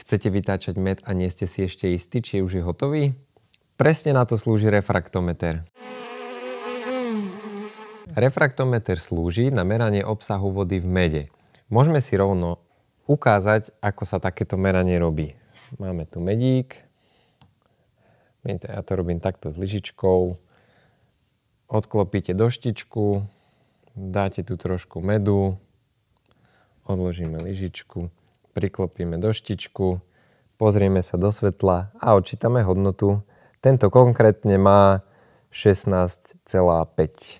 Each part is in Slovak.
Chcete vytáčať med a nie ste si ešte istí, či už je hotový? Presne na to slúži refraktometer. Refraktometer slúži na meranie obsahu vody v mede. Môžeme si rovno ukázať, ako sa takéto meranie robí. Máme tu medík. Ja to robím takto s lyžičkou. Odklopíte doštičku, dáte tu trošku medu, odložíme lyžičku, priklopíme doštičku, pozrieme sa do svetla a odčítame hodnotu. Tento konkrétne má 16,5%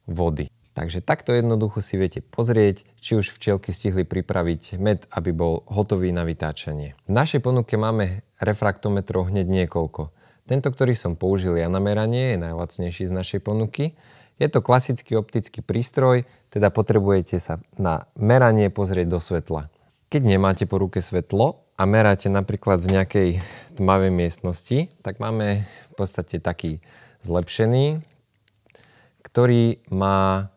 vody. Takže takto jednoducho si viete pozrieť, či už včielky stihli pripraviť med, aby bol hotový na vytáčanie. V našej ponuke máme refraktometrov hneď niekoľko. Tento, ktorý som použil ja na meranie, je najlacnejší z našej ponuky. Je to klasický optický prístroj, teda potrebujete sa na meranie pozrieť do svetla. Keď nemáte po ruke svetlo a meráte napríklad v nejakej tmavej miestnosti, tak máme v podstate taký zlepšený, ktorý má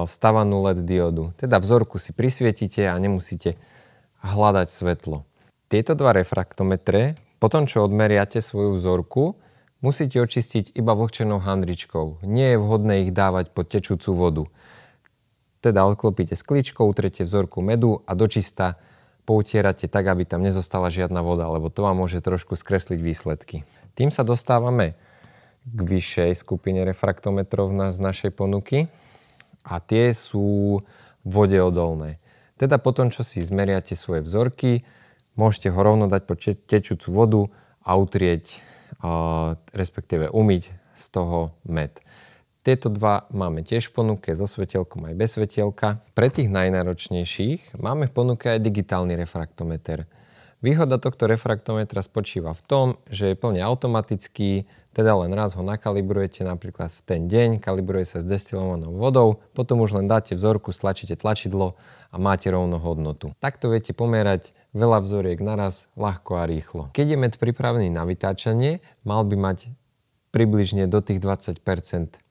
vstávanú LED diódu. Teda vzorku si prisvietite a nemusíte hľadať svetlo. Tieto dva refraktometre, potom čo odmeriate svoju vzorku, musíte očistiť iba vlhčenou handričkou. Nie je vhodné ich dávať pod tečúcu vodu. Teda odklopíte skličkou, utrete vzorku medu a dočista poutierate tak, aby tam nezostala žiadna voda, lebo to vám môže trošku skresliť výsledky. Tým sa dostávame k vyššej skupine refraktometrov z našej ponuky a tie sú vodeodolné. Teda potom, čo si zmeriate svoje vzorky, môžete ho rovno dať pod tečúcu vodu a utrieť, respektíve umyť z toho med. Tieto dva máme tiež v ponuke so svetielkom aj bez svetielka. Pre tých najnáročnejších máme v ponuke aj digitálny refraktometer. Výhoda tohto refraktometra spočíva v tom, že je plne automatický, teda len raz ho nakalibrujete napríklad v ten deň, kalibruje sa s destilovanou vodou, potom už len dáte vzorku, stlačíte tlačidlo a máte rovno hodnotu. Takto viete pomerať veľa vzoriek naraz, ľahko a rýchlo. Keď je med pripravený na vytáčanie, mal by mať približne do tých 20%.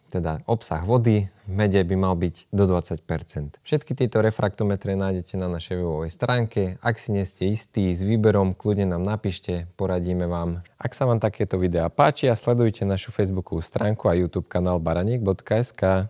Teda obsah vody v mede by mal byť do 20%. Všetky tieto refraktometre nájdete na našej webovej stránke. Ak si nie ste istí s výberom, kľudne nám napíšte, poradíme vám. Ak sa vám takéto videá páčia, sledujte našu facebookovú stránku a YouTube kanál baranik.sk.